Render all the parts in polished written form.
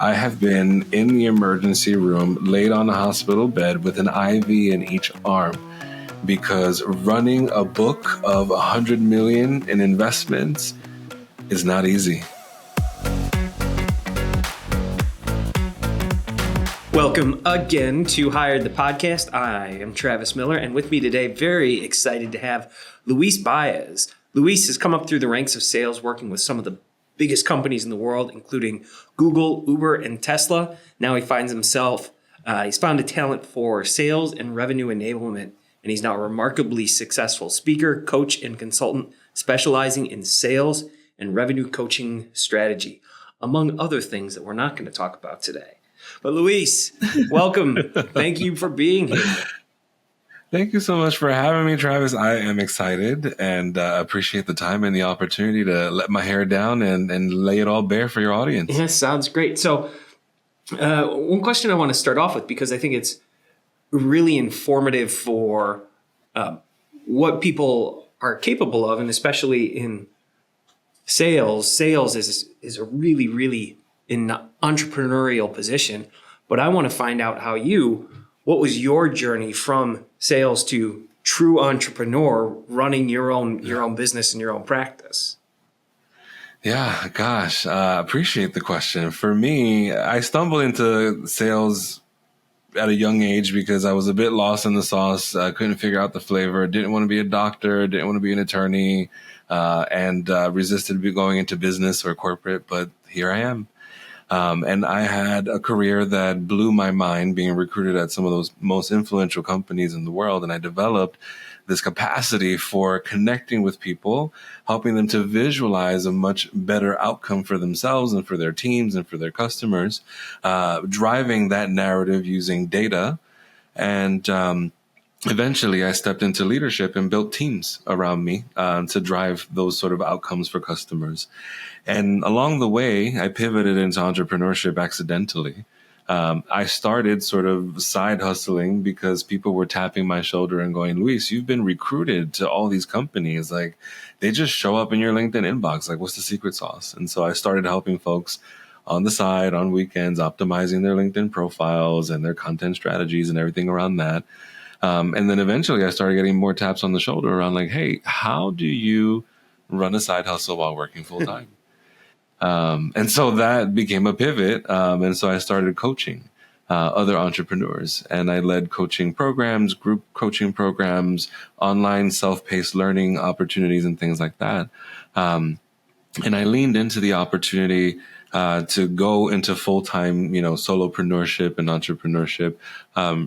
I have been in the emergency room, laid on a hospital bed with an IV in each arm, because running a book of 100 million in investments is not easy. Welcome again to Hired the Podcast. I am Travis Miller, and with me today, very excited to have Luis Báez. Luis has come up through the ranks of sales, working with some of the biggest companies in the world, including Google, Uber, and Tesla. Now he finds himself, he's found a talent for sales and revenue enablement, and he's now a remarkably successful speaker, coach, and consultant specializing in sales and revenue coaching strategy, among other things that we're not going to talk about today. But Luis, welcome. Thank you for being here. Thank you so much for having me, Travis. I am excited and appreciate the time and the opportunity to let my hair down and lay it all bare for your audience. Yeah, sounds great. So one question I want to start off with, because I think it's really informative for what people are capable of, and especially in sales. Sales is a really, really in an entrepreneurial position. But I want to find out what was your journey from sales to true entrepreneur, running your own business and your own practice? Yeah, gosh, appreciate the question. For me, I stumbled into sales at a young age because I was a bit lost in the sauce. I couldn't figure out the flavor. Didn't want to be a doctor. Didn't want to be an attorney, and resisted going into business or corporate. But here I am. And I had a career that blew my mind, being recruited at some of those most influential companies in the world. And I developed this capacity for connecting with people, helping them to visualize a much better outcome for themselves and for their teams and for their customers, driving that narrative using data. And eventually, I stepped into leadership and built teams around me to drive those sort of outcomes for customers. And along the way, I pivoted into entrepreneurship accidentally. I started sort of side hustling because people were tapping my shoulder and going, Luis, you've been recruited to all these companies. Like, they just show up in your LinkedIn inbox. Like, what's the secret sauce? And so I started helping folks on the side, on weekends, optimizing their LinkedIn profiles and their content strategies and everything around that. And then eventually I started getting more taps on the shoulder around like, hey, how do you run a side hustle while working full time? And so that became a pivot. And so I started coaching other entrepreneurs, and I led coaching programs, group coaching programs, online self-paced learning opportunities and things like that. And I leaned into the opportunity to go into full-time, solopreneurship and entrepreneurship.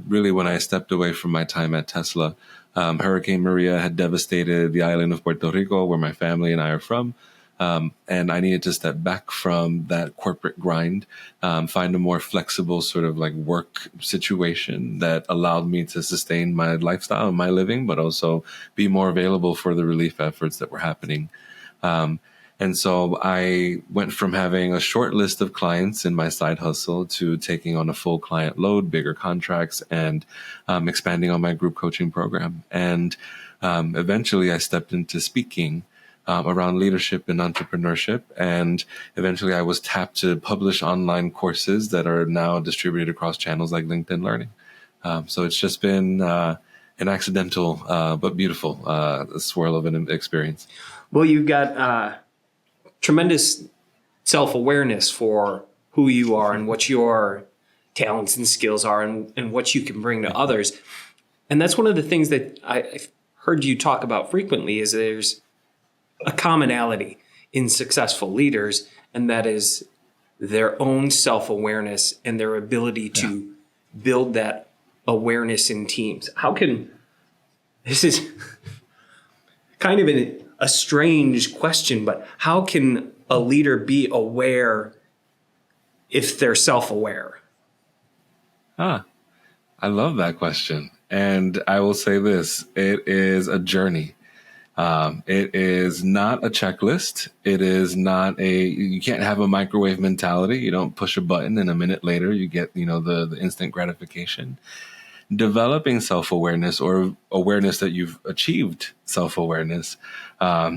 Really, when I stepped away from my time at Tesla, Hurricane Maria had devastated the island of Puerto Rico, where my family and I are from. And I needed to step back from that corporate grind, find a more flexible sort of like work situation that allowed me to sustain my lifestyle and my living, but also be more available for the relief efforts that were happening. And so I went from having a short list of clients in my side hustle to taking on a full client load, bigger contracts, and expanding on my group coaching program. And eventually I stepped into speaking around leadership and entrepreneurship. And eventually I was tapped to publish online courses that are now distributed across channels like LinkedIn Learning. So it's just been an accidental but beautiful swirl of an experience. Well, you've got tremendous self-awareness for who you are and what your talents and skills are and what you can bring to others. And that's one of the things that I've heard you talk about frequently, is there's a commonality in successful leaders, and that is their own self-awareness and their ability to build that awareness in teams. This is kind of a strange question, but how can a leader be aware if they're self-aware? I love that question. And I will say this, it is a journey. It is not a checklist. It is not you can't have a microwave mentality. You don't push a button and a minute later you get, the instant gratification. Developing self-awareness, or awareness that you've achieved self-awareness,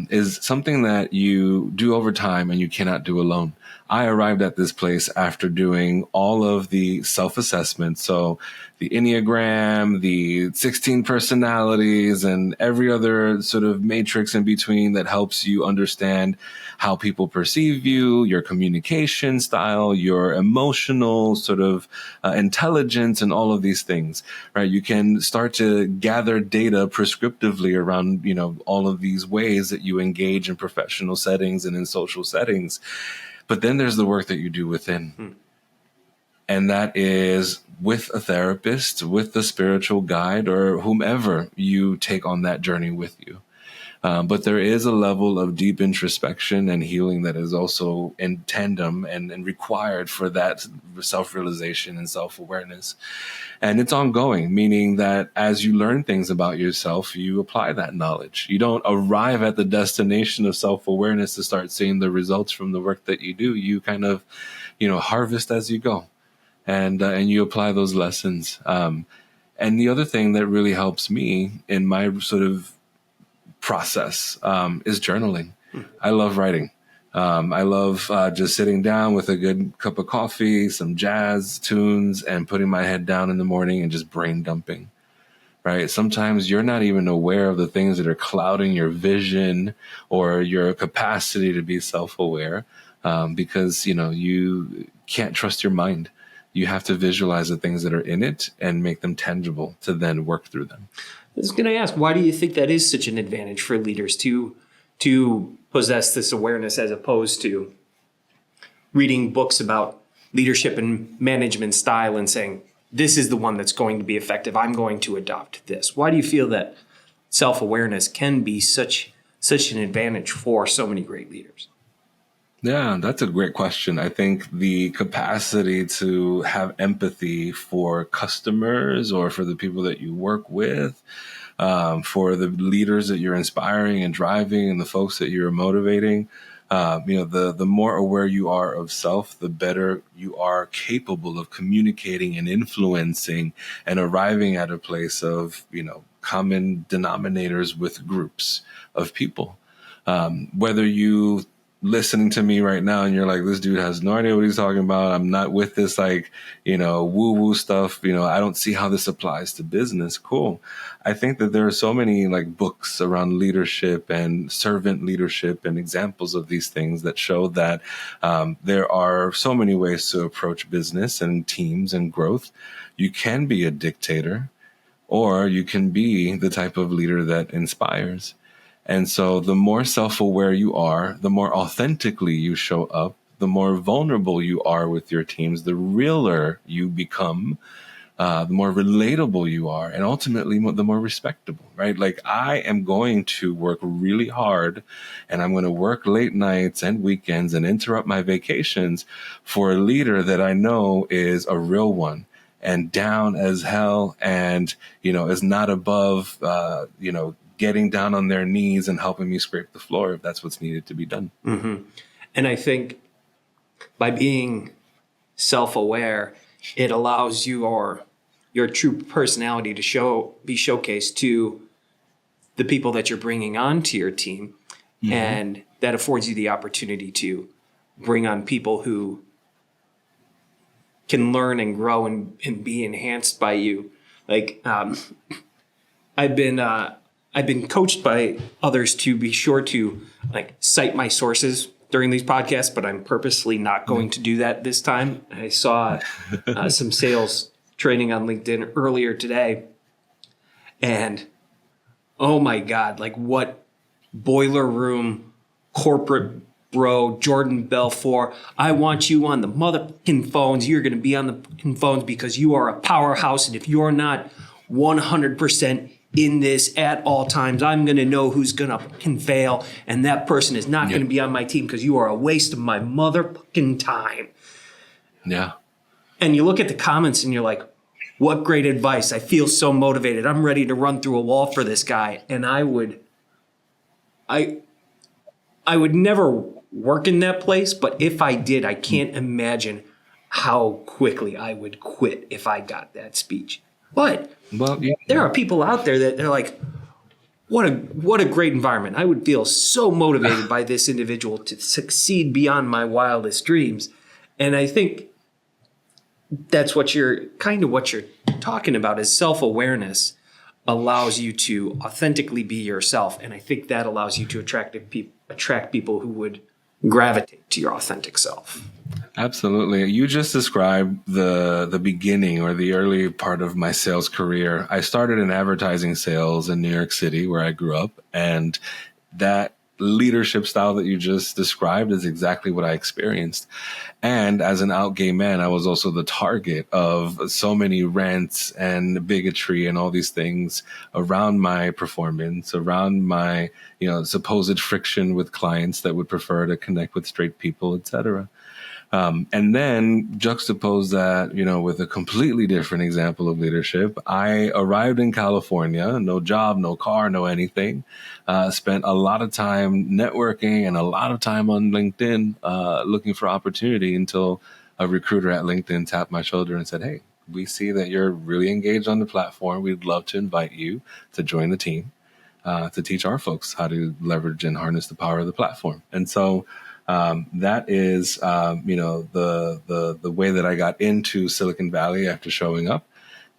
is something that you do over time and you cannot do alone. I arrived at this place after doing all of the self-assessment. So the Enneagram, the 16 personalities, and every other sort of matrix in between that helps you understand how people perceive you, your communication style, your emotional sort of intelligence, and all of these things, right? You can start to gather data prescriptively around, all of these ways that you engage in professional settings and in social settings. But then there's the work that you do within. And that is with a therapist, with the spiritual guide, or whomever you take on that journey with you. But there is a level of deep introspection and healing that is also in tandem and required for that self-realization and self-awareness. And it's ongoing, meaning that as you learn things about yourself, you apply that knowledge. You don't arrive at the destination of self-awareness to start seeing the results from the work that you do. You kind of, harvest as you go, and you apply those lessons. And the other thing that really helps me in my sort of process is journaling. I love writing. I love just sitting down with a good cup of coffee, some jazz tunes, and putting my head down in the morning and just brain dumping, right? Sometimes you're not even aware of the things that are clouding your vision or your capacity to be self-aware because, you can't trust your mind. You have to visualize the things that are in it and make them tangible to then work through them. I was going to ask, why do you think that is such an advantage for leaders to possess this awareness as opposed to reading books about leadership and management style and saying, this is the one that's going to be effective, I'm going to adopt this? Why do you feel that self-awareness can be such an advantage for so many great leaders? Yeah, that's a great question. I think the capacity to have empathy for customers or for the people that you work with, for the leaders that you're inspiring and driving and the folks that you're motivating, the more aware you are of self, the better you are capable of communicating and influencing and arriving at a place of, common denominators with groups of people. Whether you listening to me right now and you're like, this dude has no idea what he's talking about, I'm not with this woo-woo stuff, I don't see how this applies to business. Cool. I think that there are so many books around leadership and servant leadership and examples of these things that show that there are so many ways to approach business and teams and growth. You can be a dictator, or you can be the type of leader that inspires. And so the more self-aware you are, the more authentically you show up, the more vulnerable you are with your teams, the realer you become, the more relatable you are, and ultimately the more respectable, right? I am going to work really hard and I'm going to work late nights and weekends and interrupt my vacations for a leader that I know is a real one and down as hell and, is not above, getting down on their knees and helping me scrape the floor if that's what's needed to be done. Mm-hmm. And I think by being self-aware, it allows your true personality to be showcased to the people that you're bringing onto your team. Mm-hmm. And that affords you the opportunity to bring on people who can learn and grow and be enhanced by you. I've been coached by others to be sure to cite my sources during these podcasts, but I'm purposely not going to do that this time. I saw some sales training on LinkedIn earlier today, and oh my God, what boiler room corporate bro Jordan Belfort, I want you on the motherfucking phones. You're going to be on the fucking phones because you are a powerhouse, and if you're not 100% in this at all times, I'm going to know who's going to fucking fail, and that person is not going to be on my team because you are a waste of my motherfucking time. Yeah. And you look at the comments and you're like, what great advice. I feel so motivated. I'm ready to run through a wall for this guy. And I would never work in that place, but if I did, I can't imagine how quickly I would quit if I got that speech. But there are people out there that they're like, what a great environment. I would feel so motivated by this individual to succeed beyond my wildest dreams. And I think that's what you're talking about is self-awareness allows you to authentically be yourself. And I think that allows you to attract people who would gravitate to your authentic self. Absolutely. You just described the beginning or the early part of my sales career. I started in advertising sales in New York City, where I grew up. And that leadership style that you just described is exactly what I experienced. And as an out gay man, I was also the target of so many rants and bigotry and all these things around my performance, around my, supposed friction with clients that would prefer to connect with straight people, etc. And then juxtapose that, with a completely different example of leadership. I arrived in California, no job, no car, no anything. Spent a lot of time networking and a lot of time on LinkedIn, looking for opportunity until a recruiter at LinkedIn tapped my shoulder and said, "Hey, we see that you're really engaged on the platform. We'd love to invite you to join the team, to teach our folks how to leverage and harness the power of the platform." And so, that is, the way that I got into Silicon Valley after showing up.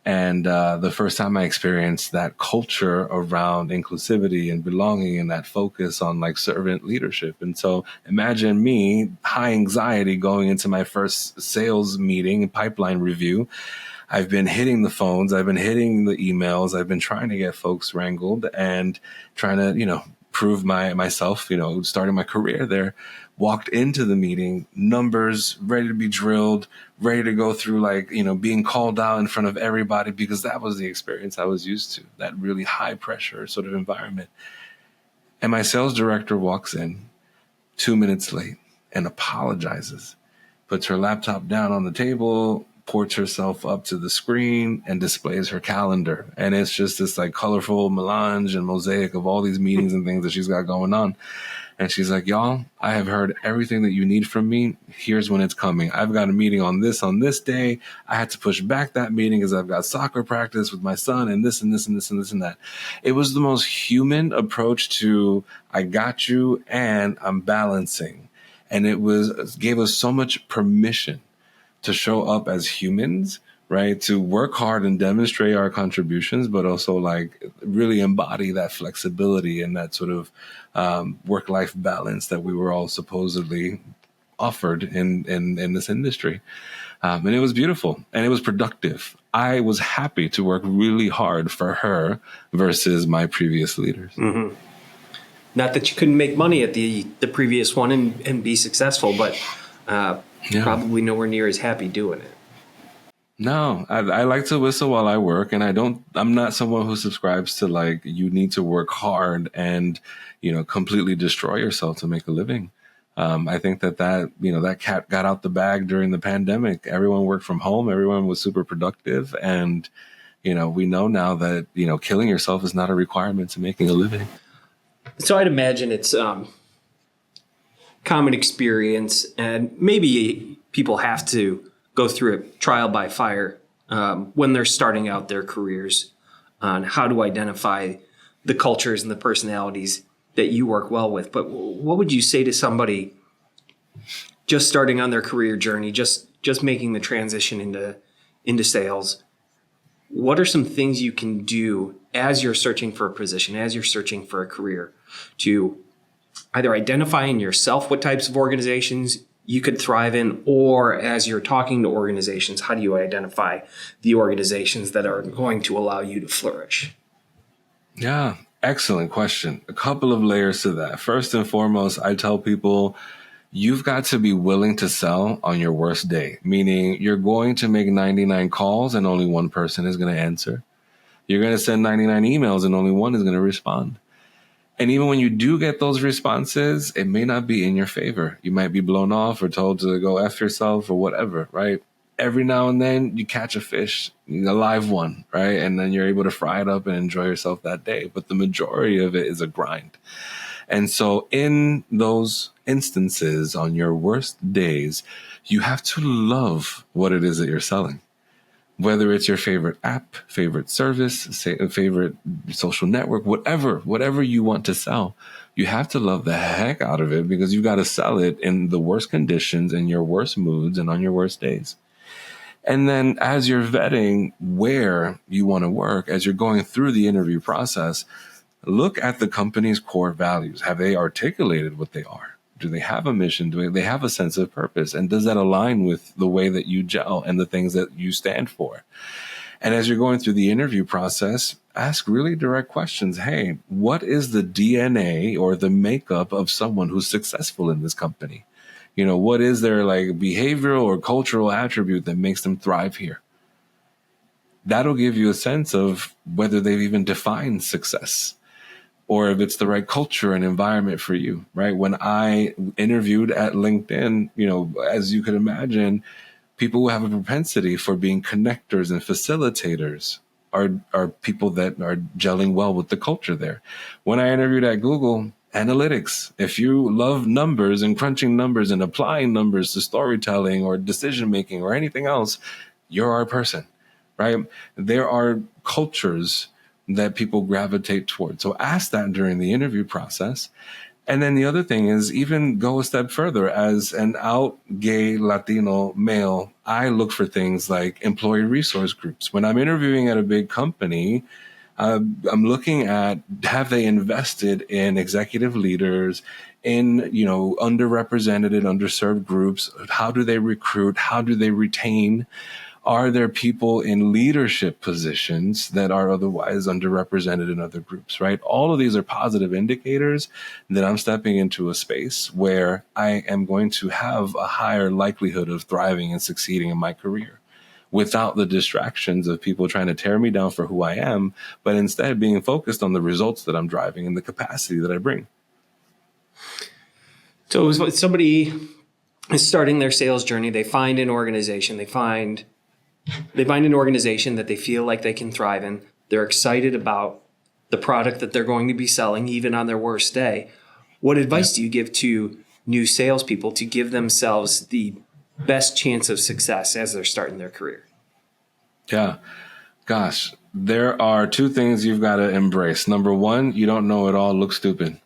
And the first time I experienced that culture around inclusivity and belonging and that focus on like servant leadership. And so imagine me, high anxiety going into my first sales meeting, pipeline review. I've been hitting the phones. I've been hitting the emails. I've been trying to get folks wrangled and trying to, prove myself, starting my career there. Walked into the meeting, numbers ready to be drilled, ready to go through being called out in front of everybody, because that was the experience I was used to, that really high pressure sort of environment. And my sales director walks in 2 minutes late and apologizes, puts her laptop down on the table, ports herself up to the screen and displays her calendar. And it's just this colorful melange and mosaic of all these meetings and things that she's got going on. And she's like, "Y'all, I have heard everything that you need from me. Here's when it's coming. I've got a meeting on this day. I had to push back that meeting because I've got soccer practice with my son and this and this and this and this and that." It was the most human approach to, I got you and I'm balancing. And gave us so much permission to show up as humans, right? To work hard and demonstrate our contributions, but also really embody that flexibility and that sort of work-life balance that we were all supposedly offered in this industry. And it was beautiful and it was productive. I was happy to work really hard for her versus my previous leaders. Mm-hmm. Not that you couldn't make money at the previous one and be successful, but probably nowhere near as happy doing it. No, I like to whistle while I work, and I'm not someone who subscribes to you need to work hard and, completely destroy yourself to make a living. I think that cat got out the bag during the pandemic. Everyone worked from home. Everyone was super productive. And, we know now that, killing yourself is not a requirement to making a living. So I'd imagine it's common experience, and maybe people have to go through a trial by fire when they're starting out their careers on how to identify the cultures and the personalities that you work well with. But what would you say to somebody just starting on their career journey, just making the transition into sales? What are some things you can do as you're searching for a position, as you're searching for a career, to either identify in yourself what types of organizations you could thrive in, or as you're talking to organizations, how do you identify the organizations that are going to allow you to flourish? Yeah, excellent question. A couple of layers to that. First and foremost, I tell people you've got to be willing to sell on your worst day, meaning you're going to make 99 calls and only one person is going to answer. You're going to send 99 emails and only one is going to respond. And even when you do get those responses, it may not be in your favor. You might be blown off or told to go F yourself or whatever, right? Every now and then you catch a fish, a live one, right? And then you're able to fry it up and enjoy yourself that day. But the majority of it is a grind. And so in those instances, on your worst days, you have to love what it is that you're selling. Whether it's your favorite app, favorite service, favorite social network, whatever you want to sell, you have to love the heck out of it, because you got to sell it in the worst conditions, in your worst moods, and on your worst days. And then as you're vetting where you want to work, as you're going through the interview process, look at the company's core values. Have they articulated what they are? Do they have a mission? Do they have a sense of purpose? And does that align with the way that you gel and the things that you stand for? And as you're going through the interview process, ask really direct questions. Hey, what is the DNA or the makeup of someone who's successful in this company? What is their behavioral or cultural attribute that makes them thrive here? That'll give you a sense of whether they've even defined success, or if it's the right culture and environment for you, right? When I interviewed at LinkedIn, as you could imagine, people who have a propensity for being connectors and facilitators are people that are gelling well with the culture there. When I interviewed at Google, analytics, if you love numbers and crunching numbers and applying numbers to storytelling or decision making or anything else, you're our person, right? There are cultures that people gravitate towards. So ask that during the interview process. And then the other thing is, even go a step further. As an out gay Latino male, I look for things like employee resource groups. When I'm interviewing at a big company, I'm looking at, have they invested in executive leaders, in, underrepresented and underserved groups? How do they recruit? How do they retain? Are there people in leadership positions that are otherwise underrepresented in other groups, right? All of these are positive indicators that I'm stepping into a space where I am going to have a higher likelihood of thriving and succeeding in my career, without the distractions of people trying to tear me down for who I am, but instead being focused on the results that I'm driving and the capacity that I bring. So if somebody is starting their sales journey, they find an organization, they find an organization that they feel like they can thrive in. They're excited about the product that they're going to be selling, even on their worst day. What advice do you give to new salespeople to give themselves the best chance of success as they're starting their career? Yeah. Gosh, there are two things you've got to embrace. Number one, you don't know it all. Look stupid.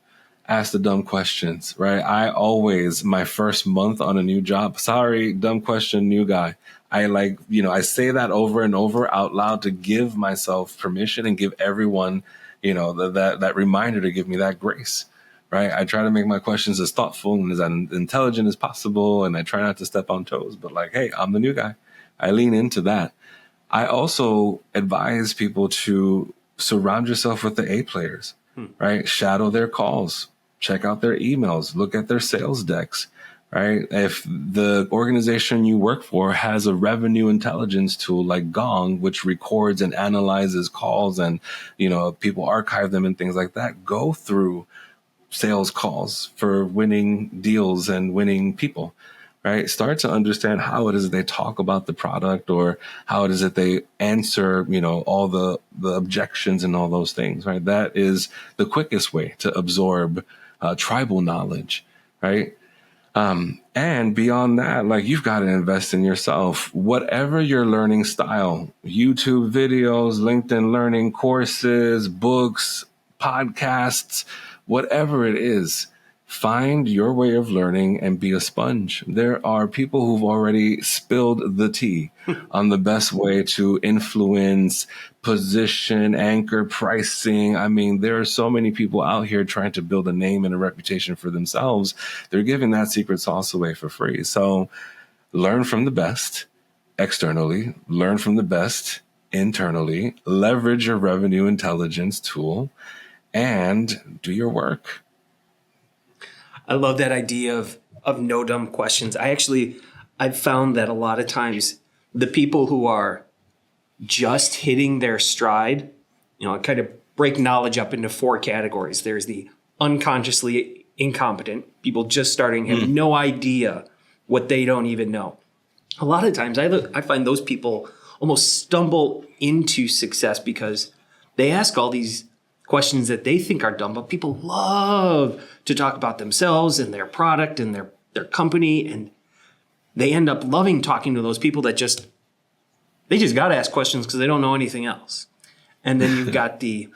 Ask the dumb questions, right? I always, my first month on a new job, sorry, dumb question, new guy. I say that over and over out loud to give myself permission and give everyone, that reminder to give me that grace. Right. I try to make my questions as thoughtful and as intelligent as possible. And I try not to step on toes, but hey, I'm the new guy. I lean into that. I also advise people to surround yourself with the A players, right? Shadow their calls, check out their emails, look at their sales decks, right? If the organization you work for has a revenue intelligence tool like Gong, which records and analyzes calls and, people archive them and things like that, go through sales calls for winning deals and winning people, right? Start to understand how it is they talk about the product, or how it is that they answer, all the objections and all those things, right? That is the quickest way to absorb tribal knowledge, right? And beyond that, you've got to invest in yourself. Whatever your learning style, YouTube videos, LinkedIn learning courses, books, podcasts, whatever it is, find your way of learning and be a sponge. There are people who've already spilled the tea on the best way to influence, position, anchor pricing. I mean, there are so many people out here trying to build a name and a reputation for themselves. They're giving that secret sauce away for free. So learn from the best externally, learn from the best internally, leverage your revenue intelligence tool, and do your work. I love that idea of no dumb questions. I've found that a lot of times the people who are just hitting their stride, I kind of break knowledge up into 4 categories. There's the unconsciously incompetent, people just starting, have no idea what they don't even know. A lot of times I find those people almost stumble into success because they ask all these questions that they think are dumb, but people love to talk about themselves and their product and their company. And they end up loving talking to those people that They just got to ask questions because they don't know anything else. And then you've got the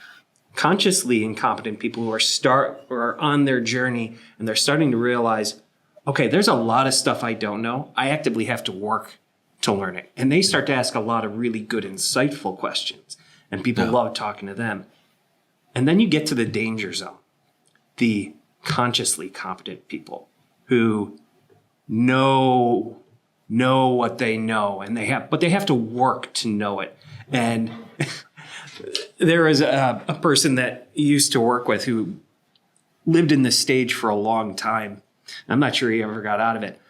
consciously incompetent people who are on their journey and they're starting to realize, okay, there's a lot of stuff I don't know. I actively have to work to learn it. And they start to ask a lot of really good, insightful questions. And people love talking to them. And then you get to the danger zone, the consciously competent people who know what they know, and but they have to work to know it. And there is a person that you used to work with who lived in this stage for a long time. I'm not sure he ever got out of it,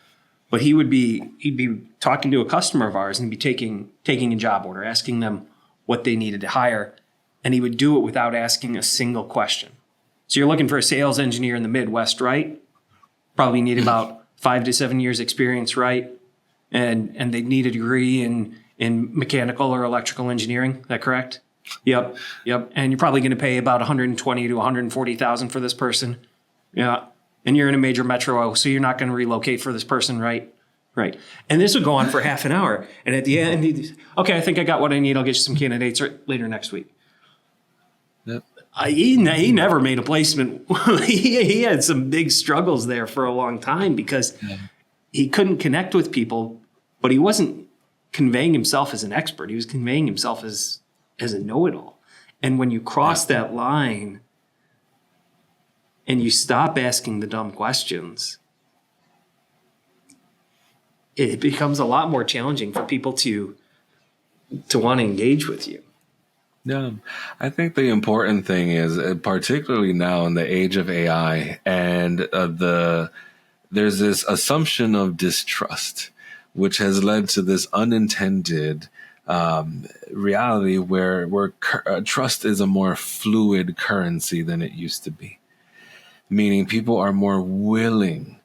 but he'd be talking to a customer of ours and he'd be taking a job order, asking them what they needed to hire, and he would do it without asking a single question. So you're looking for a sales engineer in the Midwest, right? Probably need about 5 to 7 years experience, right? And they need a degree in mechanical or electrical engineering. Is that correct? Yep. And you're probably going to pay about $120,000 to $140,000 for this person. Yeah. And you're in a major metro, so you're not going to relocate for this person, right? Right. And this would go on for half an hour. And at the end, okay, I think I got what I need. I'll get you some candidates later next week. Yep. He never made a placement. He had some big struggles there for a long time because he couldn't connect with people, but he wasn't conveying himself as an expert. He was conveying himself as a know-it-all. And when you cross that line and you stop asking the dumb questions, it becomes a lot more challenging for people to want to engage with you. Yeah, I think the important thing is, particularly now in the age of AI, and there's this assumption of distrust, which has led to this unintended reality where trust is a more fluid currency than it used to be. Meaning people are more willing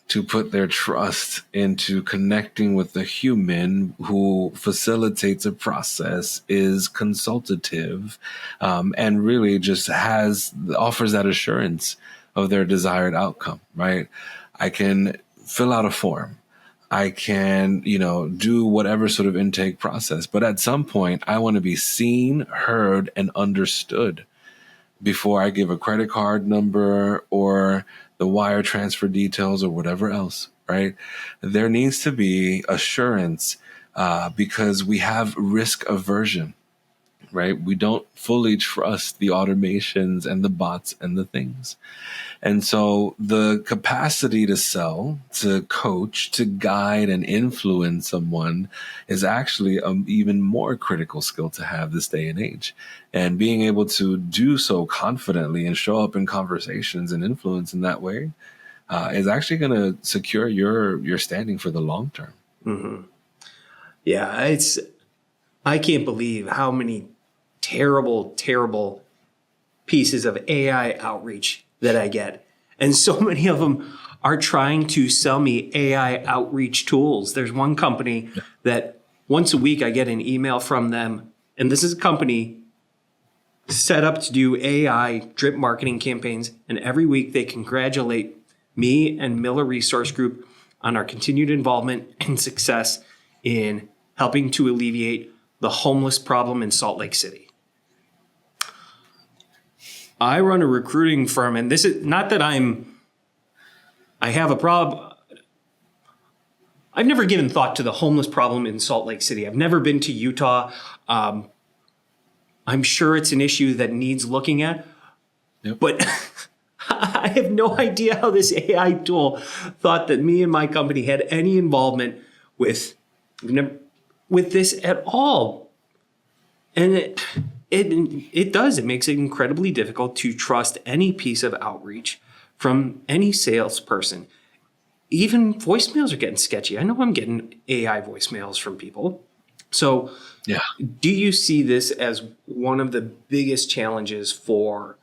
to put their trust into connecting with a human who facilitates a process, is consultative, and really just offers that assurance of their desired outcome, right? I can fill out a form. I can, do whatever sort of intake process. But at some point, I want to be seen, heard, and understood before I give a credit card number or the wire transfer details or whatever else, right? There needs to be assurance because we have risk aversion, right? We don't fully trust the automations and the bots and the things. And so the capacity to sell, to coach, to guide and influence someone is actually an even more critical skill to have this day and age. And being able to do so confidently and show up in conversations and influence in that way is actually going to secure your standing for the long term. Mm-hmm. Yeah, I can't believe how many terrible pieces of AI outreach that I get. And so many of them are trying to sell me AI outreach tools. There's one company that once a week I get an email from them. And this is a company set up to do AI drip marketing campaigns. And every week they congratulate me and Miller Resource Group on our continued involvement and success in helping to alleviate the homeless problem in Salt Lake City. I run a recruiting firm, and this is not that I have a problem. I've never given thought to the homeless problem in Salt Lake City. I've never been to Utah. I'm sure it's an issue that needs looking at, but I have no idea how this AI tool thought that me and my company had any involvement with this at all. And it makes it incredibly difficult to trust any piece of outreach from any salesperson. Even voicemails are getting sketchy. I know I'm getting AI voicemails from people. So do you see this as one of the biggest challenges for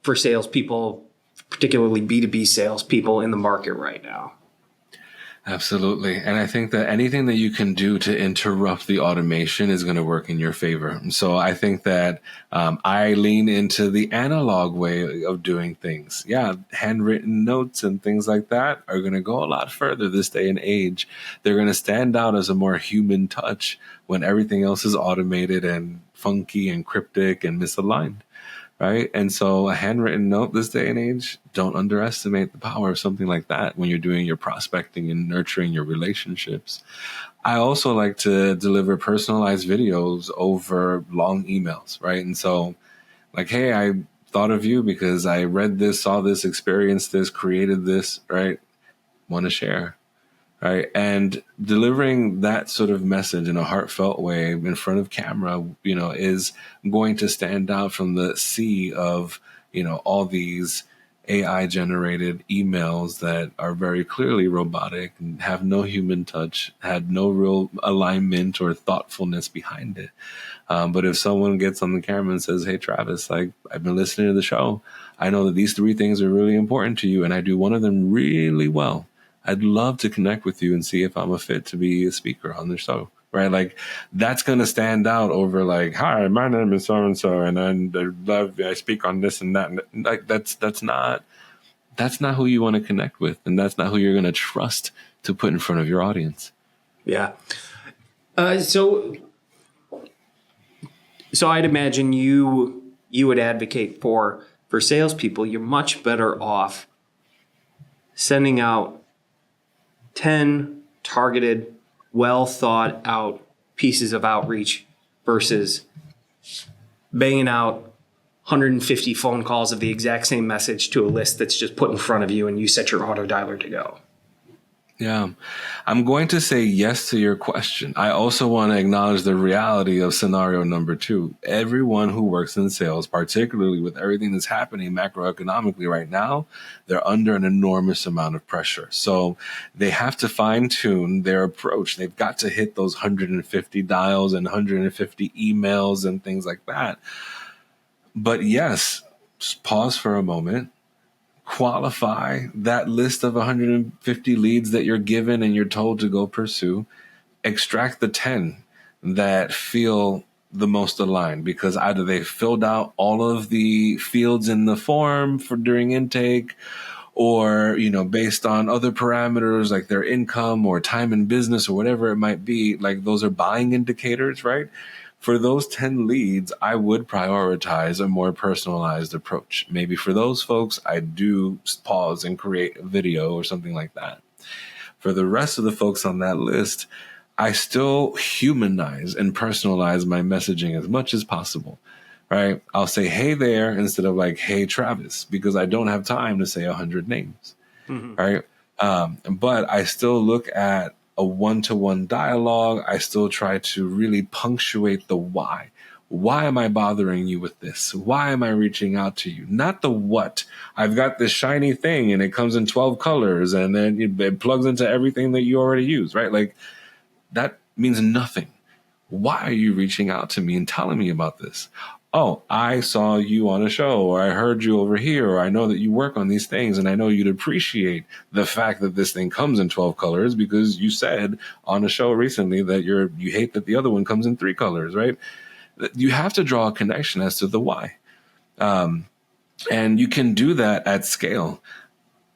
salespeople, particularly B2B salespeople in the market right now? Absolutely. And I think that anything that you can do to interrupt the automation is going to work in your favor. So I think that I lean into the analog way of doing things. Yeah, handwritten notes and things like that are going to go a lot further this day and age. They're going to stand out as a more human touch when everything else is automated and funky and cryptic and misaligned. Right. And so a handwritten note this day and age, don't underestimate the power of something like that when you're doing your prospecting and nurturing your relationships. I also like to deliver personalized videos over long emails. Right. And so like, hey, I thought of you because I read this, saw this, experienced this, created this. Right. Want to share. Right. And delivering that sort of message in a heartfelt way in front of camera, is going to stand out from the sea of, all these AI generated emails that are very clearly robotic and have no human touch, had no real alignment or thoughtfulness behind it. But if someone gets on the camera and says, hey, Travis, like I've been listening to the show. I know that these 3 things are really important to you and I do one of them really well. I'd love to connect with you and see if I'm a fit to be a speaker on the show, right? Like that's going to stand out over like, hi, my name is so-and-so and I speak on this and that. And like that's not who you want to connect with. And that's not who you're going to trust to put in front of your audience. Yeah. So I'd imagine you would advocate for salespeople. You're much better off sending out 10 targeted, well thought out pieces of outreach versus banging out 150 phone calls of the exact same message to a list that's just put in front of you and you set your auto dialer to go. Yeah, I'm going to say yes to your question. I also want to acknowledge the reality of scenario number 2. Everyone who works in sales, particularly with everything that's happening macroeconomically right now, they're under an enormous amount of pressure. So they have to fine tune their approach. They've got to hit those 150 dials and 150 emails and things like that. But yes, just pause for a moment. Qualify that list of 150 leads that you're given and you're told to go pursue. Extract the 10 that feel the most aligned because either they filled out all of the fields in the form for during intake or, based on other parameters like their income or time in business or whatever it might be, like those are buying indicators, right? For those 10 leads, I would prioritize a more personalized approach. Maybe for those folks, I do pause and create a video or something like that. For the rest of the folks on that list, I still humanize and personalize my messaging as much as possible, right? I'll say, hey there, instead of like, hey, Travis, because I don't have time to say 100 names, right? But I still look at a one-to-one dialogue. I still try to really punctuate the why. Why am I bothering you with this? Why am I reaching out to you? Not the what. I've got this shiny thing and it comes in 12 colors and then it plugs into everything that you already use, right? Like that means nothing. Why are you reaching out to me and telling me about this? Oh, I saw you on a show, or I heard you over here, or I know that you work on these things, and I know you'd appreciate the fact that this thing comes in 12 colors because you said on a show recently that you hate that the other one comes in 3 colors, right? You have to draw a connection as to the why. And you can do that at scale.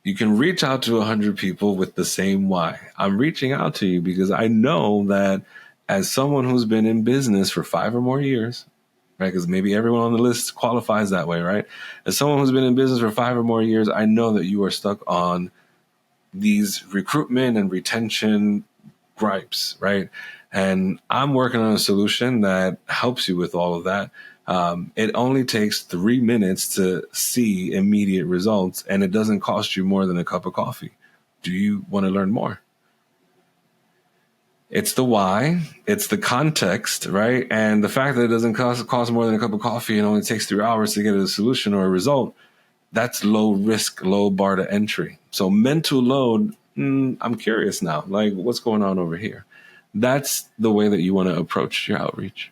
You can reach out to 100 people with the same why. I'm reaching out to you because I know that as someone who's been in business for 5 or more years, right? Because maybe everyone on the list qualifies that way, right? As someone who's been in business for 5 or more years, I know that you are stuck on these recruitment and retention gripes, right? And I'm working on a solution that helps you with all of that. It only takes 3 minutes to see immediate results, and it doesn't cost you more than a cup of coffee. Do you want to learn more? It's the why, it's the context, right? And the fact that it doesn't cost more than a cup of coffee and only takes 3 hours to get a solution or a result, that's low risk, low bar to entry. So mental load, I'm curious now, like what's going on over here? That's the way that you want to approach your outreach.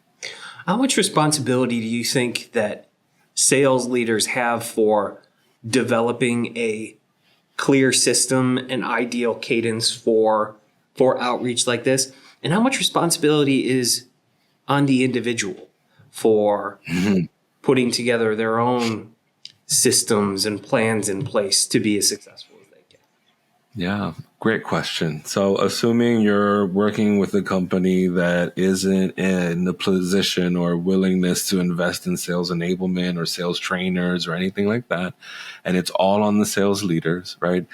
How much responsibility do you think that sales leaders have for developing a clear system and ideal cadence for outreach like this? And how much responsibility is on the individual for putting together their own systems and plans in place to be as successful as they can? Yeah, great question. So assuming you're working with a company that isn't in the position or willingness to invest in sales enablement or sales trainers or anything like that, and it's all on the sales leaders, right?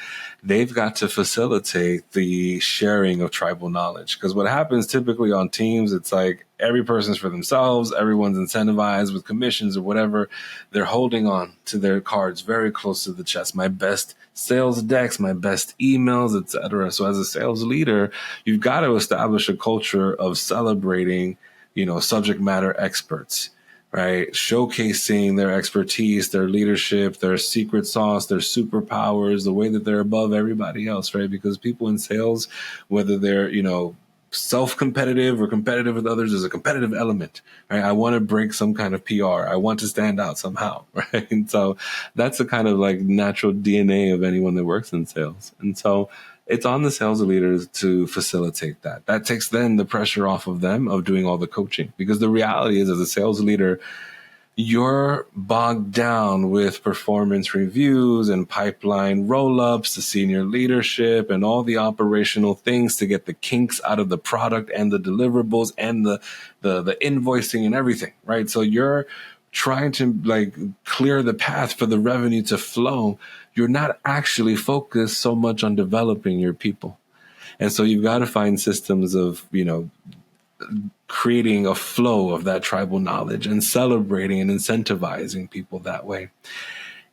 They've got to facilitate the sharing of tribal knowledge. Because what happens typically on teams, it's like every person's for themselves, everyone's incentivized with commissions or whatever. They're holding on to their cards very close to the chest. My best sales decks, my best emails, etc. So as a sales leader, you've got to establish a culture of celebrating, subject matter experts, right? Showcasing their expertise, their leadership, their secret sauce, their superpowers, the way that they're above everybody else, right? Because people in sales, whether they're, self-competitive or competitive with others, there's a competitive element, right? I want to break some kind of PR. I want to stand out somehow, right? And so that's the kind of like natural DNA of anyone that works in sales. And so it's on the sales leaders to facilitate that. That takes then the pressure off of them of doing all the coaching, because the reality is, as a sales leader, you're bogged down with performance reviews and pipeline roll-ups to senior leadership and all the operational things to get the kinks out of the product and the deliverables and the invoicing and everything, right? So you're trying to like clear the path for the revenue to flow. You're not actually focused so much on developing your people. And so you've got to find systems of, creating a flow of that tribal knowledge and celebrating and incentivizing people that way.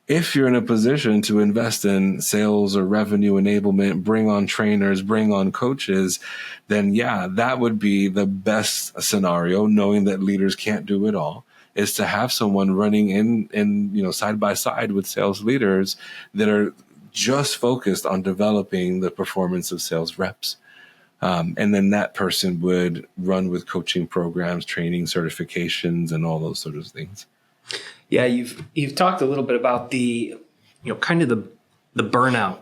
If you're in a position to invest in sales or revenue enablement, bring on trainers, bring on coaches, then yeah, that would be the best scenario, knowing that leaders can't do it all, is to have someone running in side by side with sales leaders that are just focused on developing the performance of sales reps. And then that person would run with coaching programs, training, certifications, and all those sort of things. Yeah, you've talked a little bit about the kind of the burnout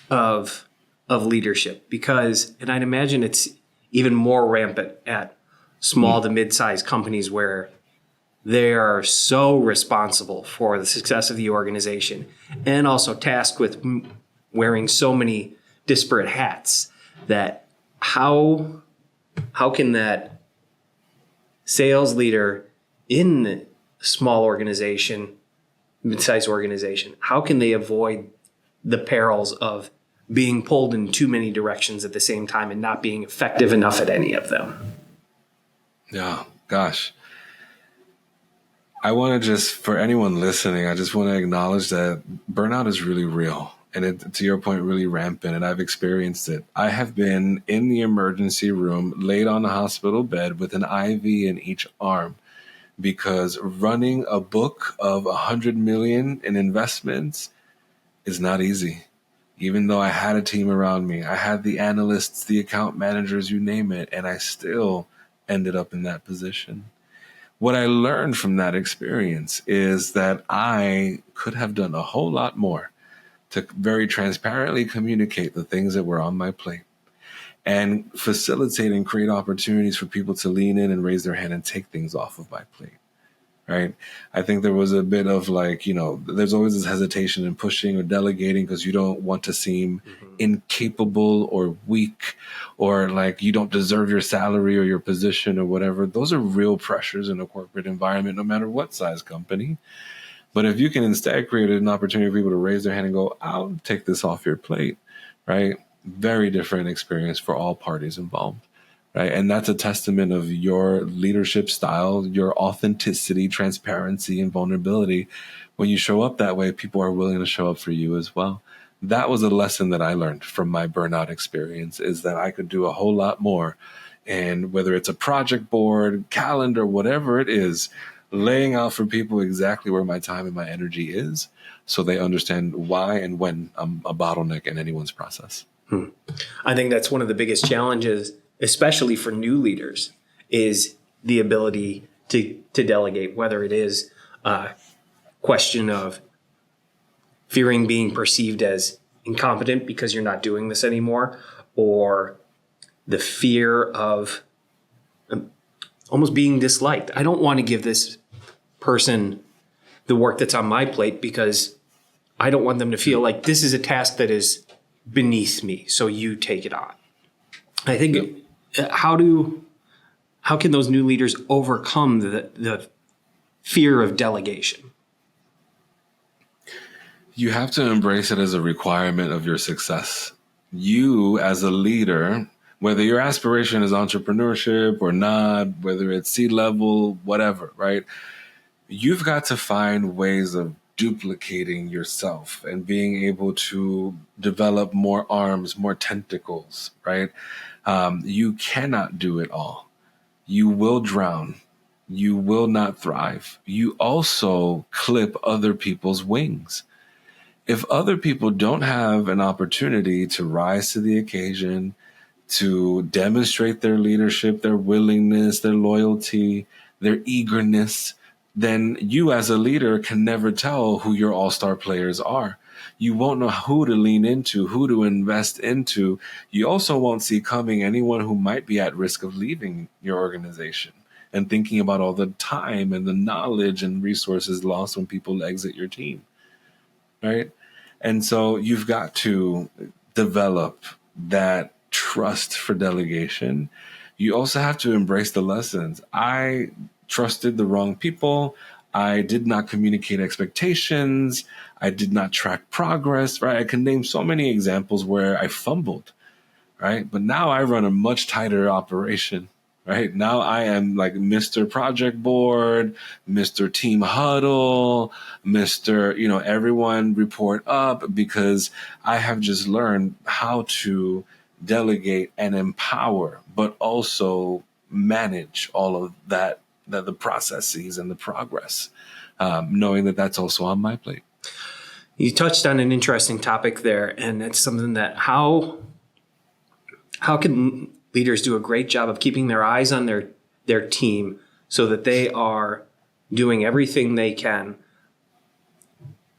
of leadership, because, and I'd imagine it's even more rampant at small to mid-sized companies where they are so responsible for the success of the organization and also tasked with wearing so many disparate hats that how can that sales leader in a small organization, mid-sized organization, how can they avoid the perils of being pulled in too many directions at the same time and not being effective enough at any of them? Yeah, gosh. I want to for anyone listening, I just want to acknowledge that burnout is really real. And it, to your point, really rampant, and I've experienced it. I have been in the emergency room, laid on a hospital bed with an IV in each arm, because running a book of 100 million in investments is not easy. Even though I had a team around me, I had the analysts, the account managers, you name it, and I still ended up in that position. What I learned from that experience is that I could have done a whole lot more to very transparently communicate the things that were on my plate and facilitate and create opportunities for people to lean in and raise their hand and take things off of my plate, right? I think there was a bit of like, there's always this hesitation in pushing or delegating because you don't want to seem incapable or weak, or like you don't deserve your salary or your position or whatever. Those are real pressures in a corporate environment, no matter what size company. But if you can instead create an opportunity for people to raise their hand and go, I'll take this off your plate, right? Very different experience for all parties involved, right? And that's a testament of your leadership style, your authenticity, transparency, and vulnerability. When you show up that way, people are willing to show up for you as well. That was a lesson that I learned from my burnout experience, is that I could do a whole lot more. And whether it's a project board, calendar, whatever it is, laying out for people exactly where my time and my energy is, so they understand why and when I'm a bottleneck in anyone's process. I think that's one of the biggest challenges, especially for new leaders, is the ability to delegate, whether it is a question of fearing being perceived as incompetent because you're not doing this anymore, or the fear of almost being disliked. I don't want to give this person the work that's on my plate because I don't want them to feel like this is a task that is beneath me, so you take it on. I think how can those new leaders overcome the fear of delegation? You have to embrace it as a requirement of your success. You as a leader, whether your aspiration is entrepreneurship or not, whether it's C-level, whatever, right? You've got to find ways of duplicating yourself and being able to develop more arms, more tentacles, right? You cannot do it all. You will drown. You will not thrive. You also clip other people's wings. If other people don't have an opportunity to rise to the occasion, to demonstrate their leadership, their willingness, their loyalty, their eagerness, then you as a leader can never tell who your all-star players are. You won't know who to lean into, who to invest into. You also won't see coming anyone who might be at risk of leaving your organization and thinking about all the time and the knowledge and resources lost when people exit your team, right? And so you've got to develop that trust for delegation. You also have to embrace the lessons. I trusted the wrong people. I did not communicate expectations. I did not track progress, right? I can name so many examples where I fumbled, right? But now I run a much tighter operation, right? Now I am like Mr. Project Board, Mr. Team Huddle, Mr. Everyone report up, because I have just learned how to delegate and empower, but also manage all of that, the processes and the progress, knowing that that's also on my plate. You touched on an interesting topic there, and it's something that how can leaders do a great job of keeping their eyes on their team so that they are doing everything they can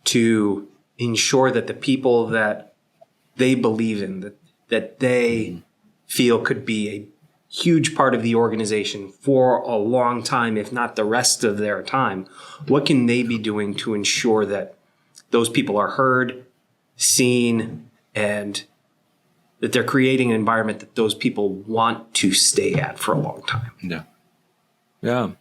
to ensure that the people that they believe in, that they feel could be a huge part of the organization for a long time, if not the rest of their time, what can they be doing to ensure that those people are heard, seen, and that they're creating an environment that those people want to stay at for a long time? Yeah.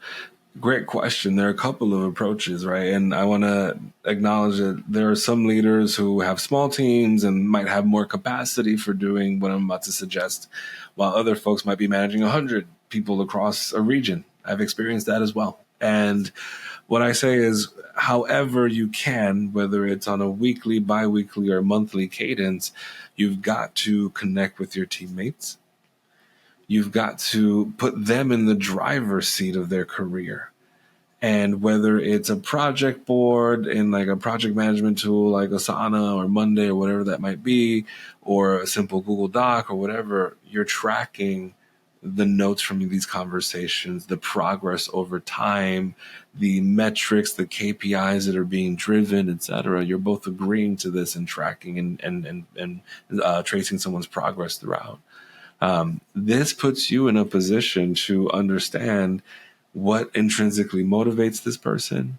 Great question. There are a couple of approaches, right? And I want to acknowledge that there are some leaders who have small teams and might have more capacity for doing what I'm about to suggest, while other folks might be managing 100 people across a region. I've experienced that as well. And what I say is, however you can, whether it's on a weekly, biweekly, or monthly cadence, you've got to connect with your teammates. You've got to put them in the driver's seat of their career. And whether it's a project board in like a project management tool like Asana or Monday or whatever that might be, or a simple Google Doc or whatever, you're tracking the notes from these conversations, the progress over time, the metrics, the KPIs that are being driven, et cetera. You're both agreeing to this and tracking and tracing someone's progress throughout. This puts you in a position to understand what intrinsically motivates this person,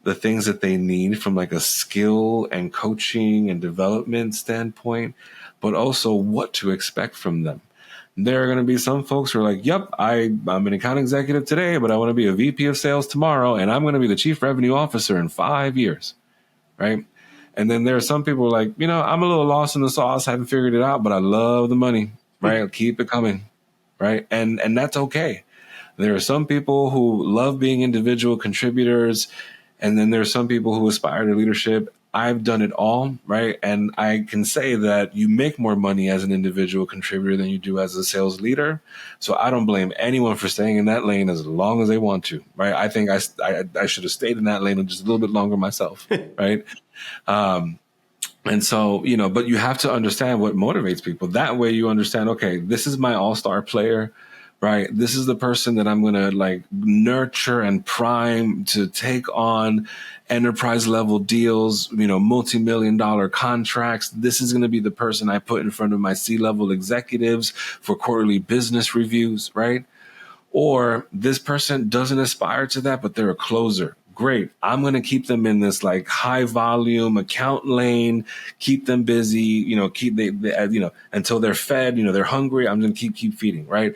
the things that they need from like a skill and coaching and development standpoint, but also what to expect from them. There are going to be some folks who are like, yep, I'm an account executive today, but I want to be a VP of sales tomorrow, and I'm going to be the chief revenue officer in 5 years, right? And then there are some people who are like, I'm a little lost in the sauce, haven't figured it out, but I love the money, right? I'll keep it coming, right? And that's okay. There are some people who love being individual contributors, and then there are some people who aspire to leadership. I've done it all, right? And I can say that you make more money as an individual contributor than you do as a sales leader. So I don't blame anyone for staying in that lane as long as they want to, right? I think I should have stayed in that lane just a little bit longer myself, right? And so, but you have to understand what motivates people. That way you understand, okay, this is my all-star player. right? This is the person that I'm going to like nurture and prime to take on enterprise level deals, multi-million-dollar contracts. This is going to be the person I put in front of my C-level executives for quarterly business reviews, right? Or this person doesn't aspire to that, but they're a closer. Great. I'm going to keep them in this like high volume account lane, keep them busy, until they're fed, they're hungry. I'm going to keep feeding, right?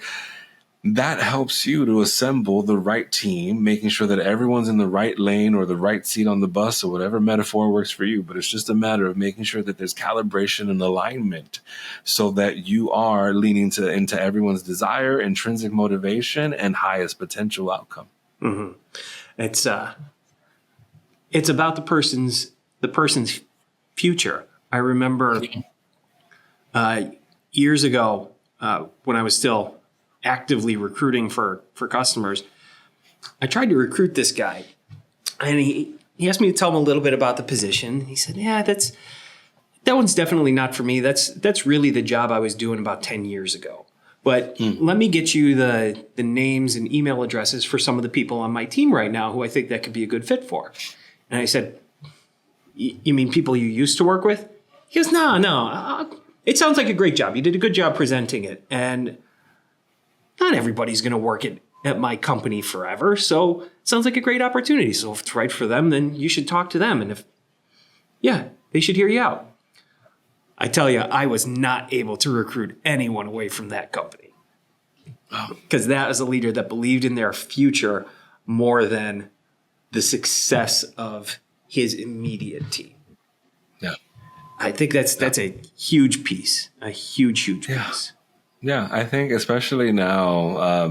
That helps you to assemble the right team, making sure that everyone's in the right lane or the right seat on the bus or whatever metaphor works for you. But it's just a matter of making sure that there's calibration and alignment so that you are leaning into everyone's desire, intrinsic motivation, and highest potential outcome. Mm-hmm. It's about the person's future. I remember years ago when I was still actively recruiting for customers, I tried to recruit this guy, and he asked me to tell him a little bit about the position. He said, "Yeah, that one's definitely not for me. That's really the job I was doing about 10 years ago. But let me get you the names and email addresses for some of the people on my team right now who I think that could be a good fit for." And I said, "You mean people you used to work with?" He goes, No. It sounds like a great job. You did a good job presenting it. And not everybody's going to work at my company forever. So it sounds like a great opportunity. So if it's right for them, then you should talk to them. And they should hear you out. I tell you, I was not able to recruit anyone away from that company. Because that was a leader that believed in their future more than the success of his immediate team. Yeah. I think that's a huge piece, a huge piece. Yeah, I think especially now,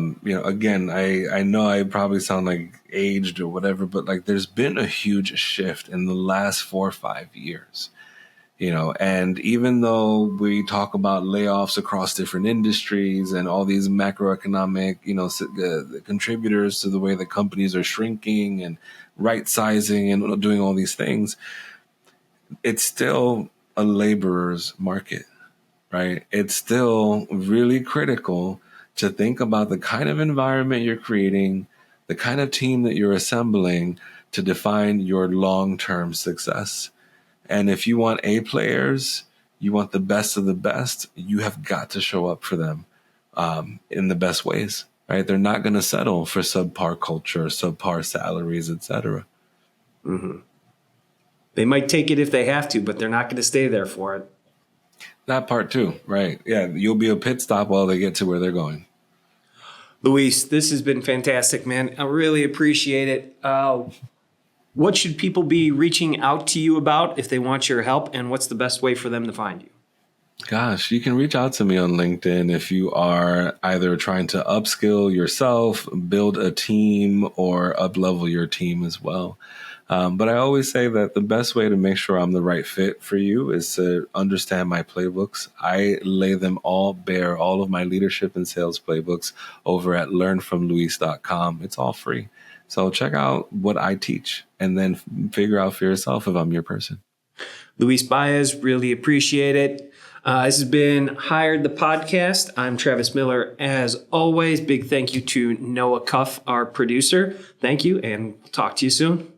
again, I know I probably sound like aged or whatever, but like there's been a huge shift in the last 4 or 5 years, and even though we talk about layoffs across different industries and all these macroeconomic, contributors to the way that companies are shrinking and right sizing and doing all these things, it's still a laborer's market. Right? It's still really critical to think about the kind of environment you're creating, the kind of team that you're assembling to define your long-term success. And if you want A players, you want the best of the best, you have got to show up for them in the best ways, right? They're not going to settle for subpar culture, subpar salaries, etc. Mm-hmm. They might take it if they have to, but they're not going to stay there for it. That part too, right? Yeah, you'll be a pit stop while they get to where they're going. Luis, this has been fantastic, man. I really appreciate it. What should people be reaching out to you about if they want your help, and what's the best way for them to find you? Gosh, you can reach out to me on LinkedIn if you are either trying to upskill yourself, build a team, or up-level your team as well. But I always say that the best way to make sure I'm the right fit for you is to understand my playbooks. I lay them all bare, all of my leadership and sales playbooks over at learnfromluis.com. It's all free. So check out what I teach and then figure out for yourself if I'm your person. Luis Báez, really appreciate it. This has been Hired the Podcast. I'm Travis Miller. As always, big thank you to Noah Cuff, our producer. Thank you, and we'll talk to you soon.